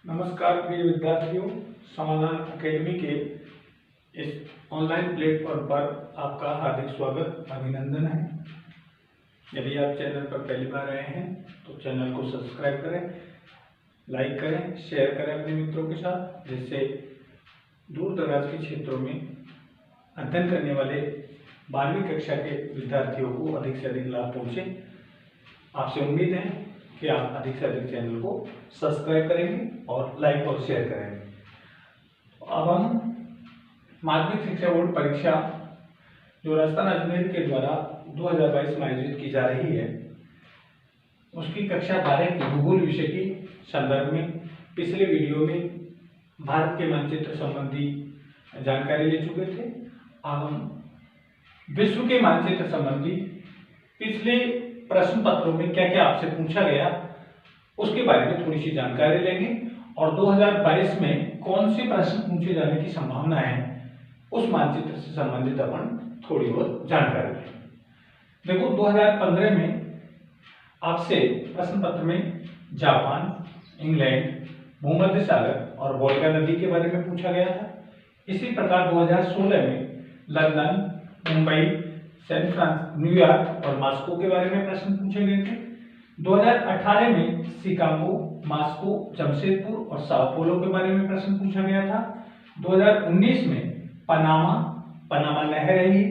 नमस्कार प्रिय विद्यार्थियों, समाधान अकेडमी के इस ऑनलाइन प्लेटफॉर्म पर आपका हार्दिक स्वागत अभिनंदन है। यदि आप चैनल पर पहली बार आए हैं तो चैनल को सब्सक्राइब करें, लाइक करें, शेयर करें अपने मित्रों के साथ, जिससे दूर दराज के क्षेत्रों में अध्ययन करने वाले 12वीं कक्षा के विद्यार्थियों को अधिक से अधिक लाभ पहुँचे। आपसे उम्मीद है कि आप अधिक से अधिक चैनल को सब्सक्राइब करेंगे और लाइक और शेयर करेंगे। अब हम माध्यमिक शिक्षा बोर्ड परीक्षा जो राजस्थान अजमेर के द्वारा 2022 में आयोजित की जा रही है, उसकी कक्षा 12 के भूगोल विषय के संदर्भ में पिछले वीडियो में भारत के मानचित्र संबंधी जानकारी ले चुके थे। अब हम विश्व के मानचित्र संबंधी पिछले प्रश्न पत्रों में क्या क्या आपसे पूछा गया उसके बारे में थोड़ी सी जानकारी लेंगे और 2022 में कौन से प्रश्न पूछे जाने की संभावना है उस मानचित्र से संबंधित अपन थोड़ी बहुत जानकारी लेंगे। देखो, 2015 में आपसे प्रश्न पत्र में जापान, इंग्लैंड, भूमध्य सागर और वोल्गा नदी के बारे में पूछा गया था। इसी प्रकार 2016 में लंदन, मुंबई, न्यूयॉर्क और मॉस्को के बारे में प्रश्न पूछे गए थे। 2018 में शिकागो, मॉस्को, जमशेदपुर और साओ पोलो के बारे में प्रश्न पूछा गया था। 2019 में पनामा नहर है,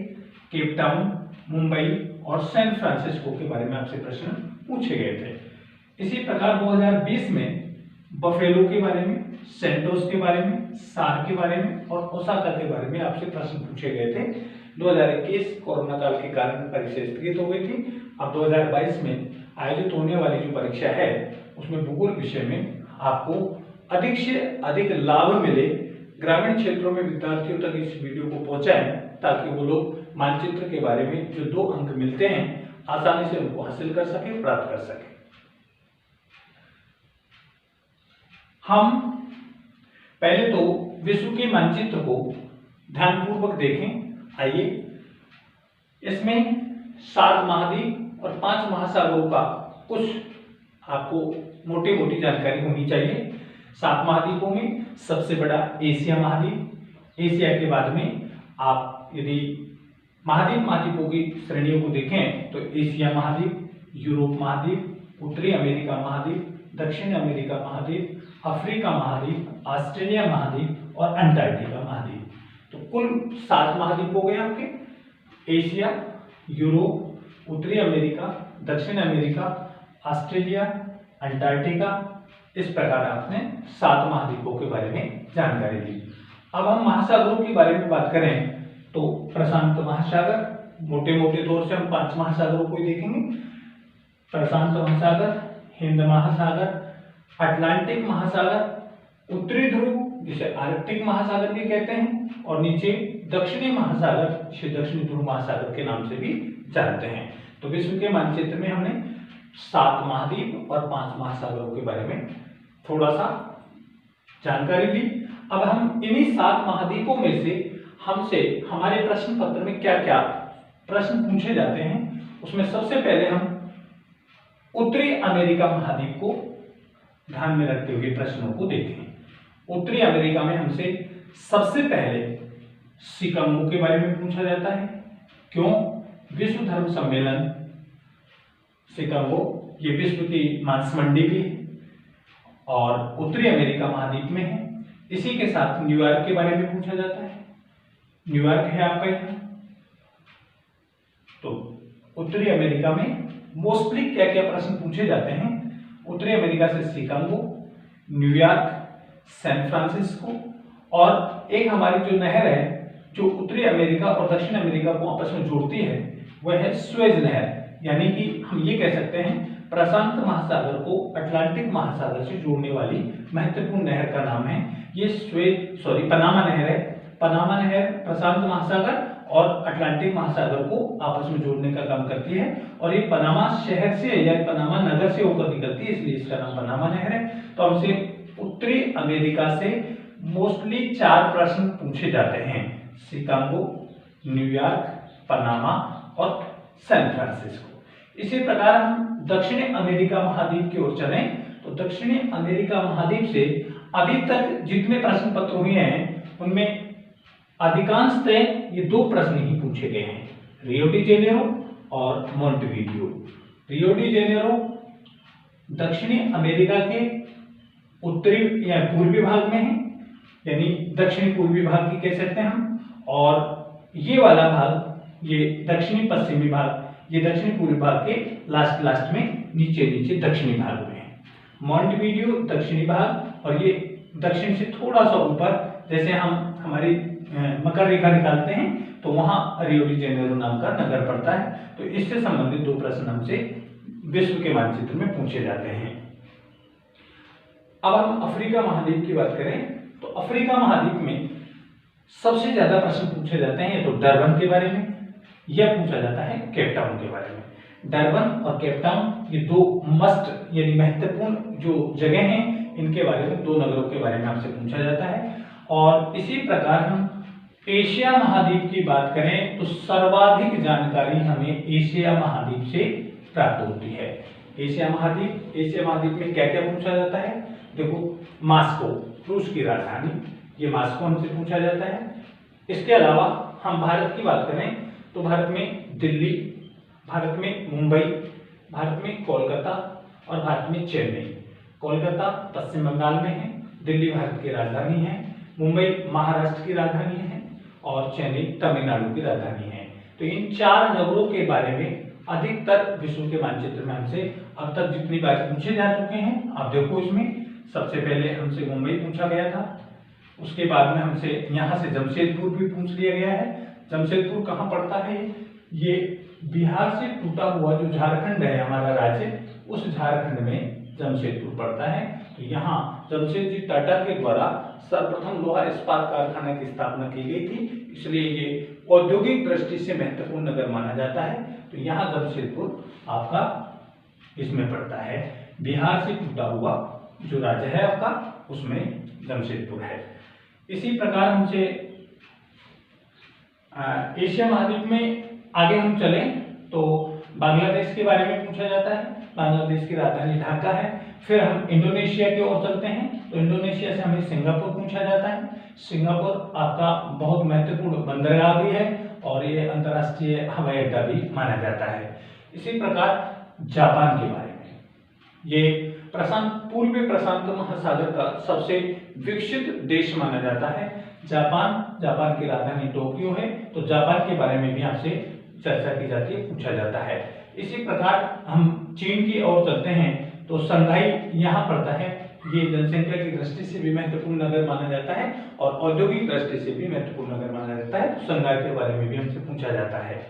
केप टाउन, मुंबई और सैन फ्रांसिस्को के बारे में आपसे प्रश्न पूछे गए थे। इसी प्रकार 2020 में बफेलो के बारे में, सेंटोस के बारे में, सार के बारे में और ओसाका के बारे में आपसे प्रश्न पूछे गए थे। 2021 कोरोना काल के कारण परीक्षा स्थगित हो गई थी। अब 2022 में आयोजित होने वाली जो परीक्षा है उसमें भूगोल विषय में आपको अधिक से अधिक लाभ मिले, ग्रामीण क्षेत्रों में विद्यार्थियों तक इस वीडियो को पहुंचाएं ताकि वो लोग मानचित्र के बारे में जो 2 अंक मिलते हैं आसानी से उनको हासिल कर सके, प्राप्त कर सके। हम पहले तो विश्व के मानचित्र को ध्यानपूर्वक देखें। आइए, इसमें 7 महाद्वीप और 5 महासागरों का कुछ आपको मोटी मोटी जानकारी होनी चाहिए। 7 महाद्वीपों में सबसे बड़ा एशिया महाद्वीप। एशिया के बाद में आप यदि महाद्वीपों की श्रेणियों को देखें तो एशिया महाद्वीप, यूरोप महाद्वीप, उत्तरी अमेरिका महाद्वीप, दक्षिण अमेरिका महाद्वीप, अफ्रीका महाद्वीप, ऑस्ट्रेलिया महाद्वीप और अंटार्कटिका महाद्वीप। तो कुल 7 महाद्वीप हो गए आपके। एशिया, यूरोप, उत्तरी अमेरिका, दक्षिण अमेरिका, ऑस्ट्रेलिया, अंटार्कटिका, इस प्रकार आपने 7 महाद्वीपों के बारे में जानकारी ली। अब हम महासागरों के बारे में बात करें तो प्रशांत महासागर, मोटे मोटे तौर से हम 5 महासागरों को ही देखेंगे। प्रशांत महासागर, हिंद महासागर, अटलांटिक महासागर, उत्तरी ध्रुव जिसे आर्कटिक महासागर भी कहते हैं और नीचे दक्षिणी महासागर जिसे दक्षिणी ध्रुव महासागर के नाम से भी जानते हैं। तो विश्व के मानचित्र में हमने 7 महाद्वीप और 5 महासागरों के बारे में थोड़ा सा जानकारी ली। अब हम इन्हीं 7 महाद्वीपों में से हमसे हमारे प्रश्न पत्र में क्या क्या प्रश्न पूछे जाते हैं उसमें सबसे पहले हम उत्तरी अमेरिका महाद्वीप को ध्यान में रखते हुए प्रश्नों को देखें। उत्तरी अमेरिका में हमसे सबसे पहले शिकागो के बारे में पूछा जाता है। क्यों? विश्व धर्म सम्मेलन शिकागो ये विश्व की मांस मंडी भी है और उत्तरी अमेरिका महाद्वीप में है। इसी के साथ न्यूयॉर्क के बारे में पूछा जाता है। न्यूयॉर्क है आपका यहाँ। तो उत्तरी अमेरिका में मोस्टली क्या क्या प्रश्न पूछे जाते हैं? उत्तरी अमेरिका से शिकागो, न्यूयॉर्क, सैन फ्रांसिस्को और एक हमारी जो नहर है जो उत्तरी अमेरिका और दक्षिण अमेरिका को आपस में जोड़ती है वह है सुएज नहर। यानी कि हम ये कह सकते हैं प्रशांत महासागर को अटलांटिक महासागर से जोड़ने वाली महत्वपूर्ण नहर का नाम है ये पनामा नहर है। पनामा नहर प्रशांत महासागर और अटलांटिक महासागर को आपस में जोड़ने का काम करती है और ये पनामा शहर से या पनामा नगर से होकर निकलती है, इसलिए इसका नाम पनामा नहर है। तो हमसे उत्तरी अमेरिका से मोस्टली 4 प्रश्न पूछे जाते हैं। शिकागो, न्यूयॉर्क, पनामा और सैन फ्रांसिस्को। इसी प्रकार हम दक्षिणी अमेरिका महाद्वीप की ओर चलें तो दक्षिणी अमेरिका महाद्वीप से अभी तक जितने प्रश्न पत्र हुए हैं उनमें अधिकांशतः ये दो प्रश्न ही पूछे गए हैं, रियो डी जेनेरो और मोंटेवीडियो। रियो डी जेनेरो दक्षिणी अमेरिका के उत्तरी या पूर्वी भाग में है, यानी दक्षिणी पूर्वी भाग की कह सकते हैं हम, और ये वाला भाग ये दक्षिणी पश्चिमी भाग, ये दक्षिणी पूर्वी भाग के लास्ट में नीचे दक्षिणी भाग में है। मोंटेवीडियो दक्षिणी भाग और ये दक्षिण से थोड़ा सा ऊपर, जैसे हम हमारी मकर रेखा निकालते हैं तो वहां रियो डी जेनेरो नाम का नगर पड़ता है। तो इससे संबंधित दो प्रश्न हमसे विश्व के मानचित्र में पूछे जाते हैं। अब हम अफ्रीका महाद्वीप की बात करें तो अफ्रीका महाद्वीप में सबसे ज्यादा प्रश्न पूछे जाते हैं तो डरबन के बारे में, यह पूछा जाता है केप टाउन के बारे में। डरबन और केप टाउन ये दो मस्ट यानी महत्वपूर्ण जो जगह हैं, इनके बारे में, दो नगरों के बारे में आपसे पूछा जाता है। और इसी प्रकार हम एशिया महाद्वीप की बात करें तो सर्वाधिक जानकारी हमें एशिया महाद्वीप से प्राप्त होती है। एशिया महाद्वीप में क्या क्या पूछा जाता है? देखो, मास्को रूस की राजधानी, ये मास्को हमसे पूछा जाता है। इसके अलावा हम भारत की बात करें तो भारत में दिल्ली, भारत में मुंबई, भारत में कोलकाता और भारत में चेन्नई। कोलकाता पश्चिम बंगाल में है, दिल्ली भारत की राजधानी है, मुंबई महाराष्ट्र की राजधानी है और चेन्नई तमिलनाडु की राजधानी है। तो इन चार नगरों के बारे में अधिकतर विश्व के मानचित्र में हमसे अब तक जितनी बार पूछे जा चुके हैं, आप देखो इसमें सबसे पहले हमसे मुंबई पूछा गया था, उसके बाद में हमसे यहाँ से जमशेदपुर भी पूछ लिया गया है। जमशेदपुर कहाँ पड़ता है? ये बिहार से टूटा हुआ जो झारखंड है हमारा राज्य, उस झारखंड में जमशेदपुर पड़ता है। तो यहाँ जमशेदजी टाटा के द्वारा सर्वप्रथम लोहा इस्पात कारखाना की स्थापना की गई थी, इसलिए ये औद्योगिक दृष्टि से महत्वपूर्ण नगर माना जाता है। तो यहाँ जमशेदपुर आपका इसमें पड़ता है, बिहार से टूटा हुआ जो राज्य है आपका, उसमें जमशेदपुर है। इसी प्रकार हमसे एशिया महाद्वीप में आगे हम चलें तो बांग्लादेश के बारे में पूछा जाता है। बांग्लादेश की राजधानी ढाका है। फिर हम इंडोनेशिया की ओर चलते हैं तो इंडोनेशिया से हमें सिंगापुर पूछा जाता है। सिंगापुर आपका बहुत महत्वपूर्ण बंदरगाह भी है और ये अंतर्राष्ट्रीय हवाई अड्डा भी माना जाता है। इसी प्रकार जापान के बारे में, ये पूर्वी प्रशांत महासागर का सबसे विकसित देश माना जाता है। जापान की राजधानी टोक्यो है, तो जापान के बारे में भी आपसे चर्चा की जाती है, पूछा जाता है। इसी प्रकार हम चीन की ओर चलते हैं तो शंघाई यहाँ पड़ता है। ये जनसंख्या की दृष्टि से भी महत्वपूर्ण नगर माना जाता है और औद्योगिक दृष्टि से भी महत्वपूर्ण नगर माना जाता है। तो शंघाई के बारे में भी हमसे पूछा जाता है।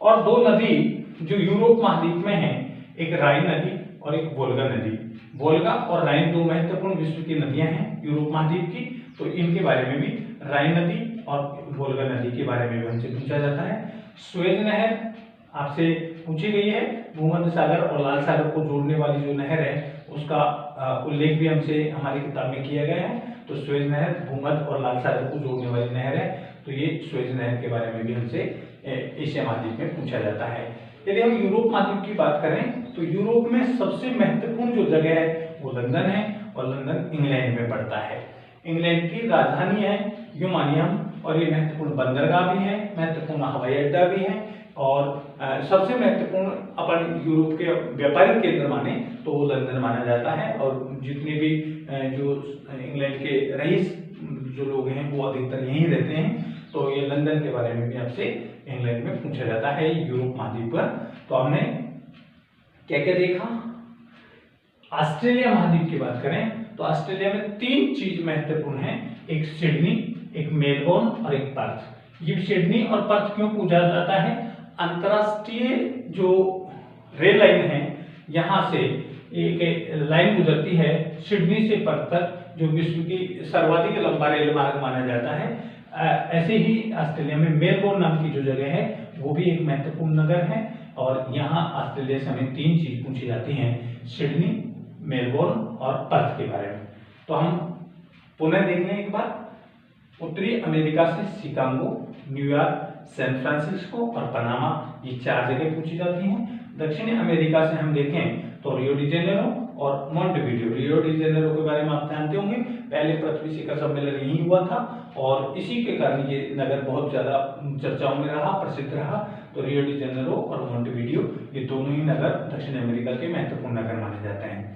और दो नदी जो यूरोप महाद्वीप में है, एक राइन नदी और एक वोल्गा नदी। वोल्गा और राइन दो महत्वपूर्ण विश्व की नदियां हैं यूरोप महाद्वीप की, तो इनके बारे में भी, राइन नदी और वोल्गा नदी के बारे में भी हमसे पूछा जाता है। सुएज नहर आपसे पूछी गई है, भूमध्य सागर और लाल सागर को जोड़ने वाली जो नहर है उसका उल्लेख भी हमसे हमारी किताब में किया गया है। तो सुएज नहर भूमध्य और लाल सागर को जोड़ने वाली नहर है, तो ये सुएज नहर के बारे में भी हमसे एशिया महाद्वीप में पूछा जाता है। यदि हम यूरोप महाद्वीप की बात करें तो यूरोप में सबसे महत्वपूर्ण जो जगह है वो लंदन है और लंदन इंग्लैंड में पड़ता है। इंग्लैंड की राजधानी है यूमानियम और ये महत्वपूर्ण बंदरगाह भी है, महत्वपूर्ण हवाई अड्डा भी है और सबसे महत्वपूर्ण अपन यूरोप के व्यापारिक केंद्र माने तो वो लंदन माना जाता है। और जितने भी जो इंग्लैंड के रईस जो लोग हैं वो अधिकतर यहीं रहते हैं, तो ये लंदन के बारे में भी आपसे इंग्लैंड में पूछा जाता है यूरोप महाद्वीप पर। तो हमने क्या क्या देखा? ऑस्ट्रेलिया महाद्वीप की बात करें तो ऑस्ट्रेलिया में तीन चीज महत्वपूर्ण है, एक सिडनी, एक मेलबोर्न और एक पर्थ। ये सिडनी और पर्थ क्यों पूछा जाता है? अंतरराष्ट्रीय जो रेल लाइन है यहाँ से एक लाइन गुजरती है सिडनी से पर्थ तक, जो विश्व की सर्वाधिक लंबा रेल मार्ग माना जाता है। ऐसे ही ऑस्ट्रेलिया में मेलबोर्न नाम की जो जगह है वो भी एक महत्वपूर्ण नगर है और यहाँ ऑस्ट्रेलिया से हमें तीन चीज पूछी जाती हैं, सिडनी, मेलबोर्न और पर्थ के बारे में। तो हम पुनः देख लें एक बार। उत्तरी अमेरिका से शिकागो, न्यूयॉर्क, सैन फ्रांसिस्को और पनामा, ये चार जगह पूछी जाती हैं। दक्षिणी अमेरिका से हम देखें तो रियो डी जेनेरो, और मोंटेवीडियो। रियो डी जेनेरो के बारे में आप जानते होंगे, पहले पृथ्वी शिखर सम्मेलन यही हुआ था और इसी के कारण ये नगर बहुत ज्यादा चर्चाओं में रहा, प्रसिद्ध रहा। तो रियो डी जेनेरो और मोंटेवीडियो ये दोनों ही नगर दक्षिण अमेरिका के महत्वपूर्ण नगर माने जाते हैं।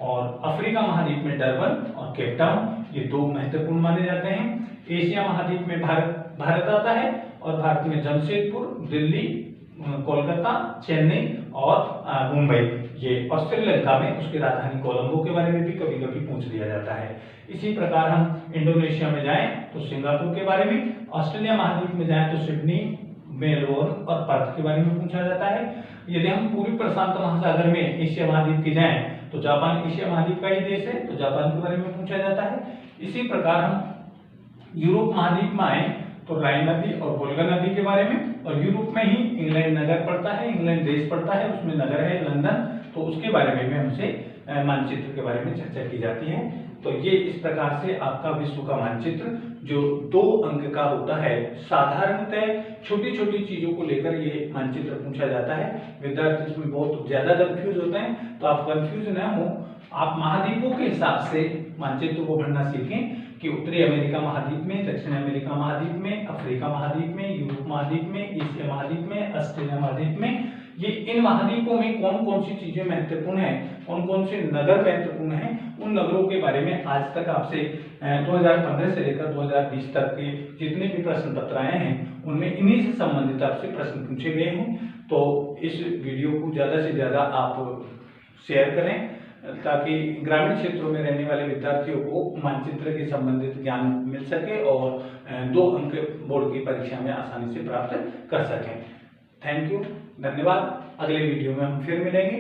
और अफ्रीका महाद्वीप में डरबन और केप टाउन ये दो महत्वपूर्ण माने जाते हैं। एशिया महाद्वीप में भारत आता है और भारत में जमशेदपुर, दिल्ली, कोलकाता, चेन्नई और मुंबई। ये और श्रीलंका में उसकी राजधानी कोलंबो के बारे में भी कभी कभी पूछ लिया जाता है। इसी प्रकार हम इंडोनेशिया में जाएं तो सिंगापुर के बारे में, ऑस्ट्रेलिया महाद्वीप में जाएं तो सिडनी, मेलबोर्न और पर्थ के बारे में पूछा जाता है। यदि हम पूर्वी प्रशांत महासागर में एशिया महाद्वीप की जाएं तो जापान एशिया महाद्वीप का ही देश है, तो जापान के बारे में पूछा जाता है। इसी प्रकार हम यूरोप महाद्वीप में आए तो राइन नदी और वोल्गा नदी के बारे में, और यूरोप में ही इंग्लैंड नगर पड़ता है, इंग्लैंड देश पड़ता है, उसमें नगर है लंदन, तो उसके बारे में हमसे मानचित्र के बारे में चर्चा की जाती है। तो ये इस प्रकार से आपका विश्व का मानचित्र जो 2 अंक का होता है, साधारणतः छोटी छोटी चीजों को लेकर ये मानचित्र पूछा जाता है। विद्यार्थी इसमें बहुत ज्यादा कंफ्यूज होते हैं, तो आप कंफ्यूज न हो, आप महाद्वीपों के हिसाब से मानचित्र को भरना सीखें कि उत्तरी अमेरिका महाद्वीप में, दक्षिण अमेरिका महाद्वीप में, अफ्रीका महाद्वीप में, यूरोप महाद्वीप में, एशिया महाद्वीप में, ऑस्ट्रेलिया महाद्वीप में, ये इन महाद्वीपों में कौन कौन सी चीजें महत्वपूर्ण हैं, कौन कौन से नगर महत्वपूर्ण हैं, उन नगरों के बारे में आज तक आपसे 2015 से लेकर 2020 तक के जितने भी प्रश्न पत्र आए हैं उनमें इन्हीं से संबंधित आपसे प्रश्न पूछे गए हैं। तो इस वीडियो को ज्यादा से ज्यादा आप शेयर करें ताकि ग्रामीण क्षेत्रों में रहने वाले विद्यार्थियों को मानचित्र के संबंधित ज्ञान मिल सके और 2 अंक बोर्ड की परीक्षा में आसानी से प्राप्त कर सकें। थैंक यू, धन्यवाद। अगले वीडियो में हम फिर मिलेंगे।